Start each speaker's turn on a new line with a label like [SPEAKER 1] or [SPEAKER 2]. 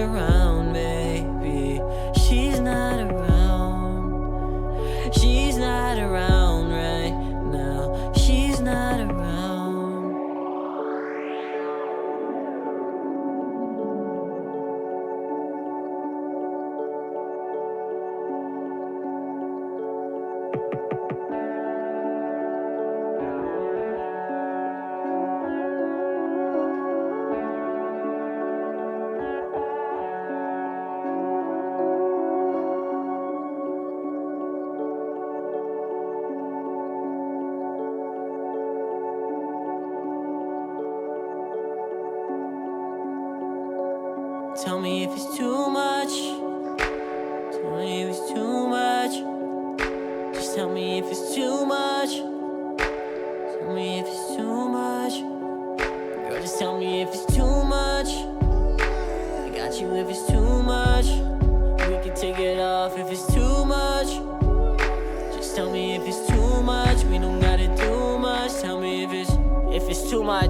[SPEAKER 1] around, baby. She's not around. She's not around right now. She's not around. Tell me if it's too much. Tell me if it's too much. Just tell me if it's too much. Tell me if it's too much. Girl, just tell me if it's too much. I got you if it's too much. We can take it off if it's too much. Just tell me if it's too much. We don't gotta do much. Tell me if it's too much.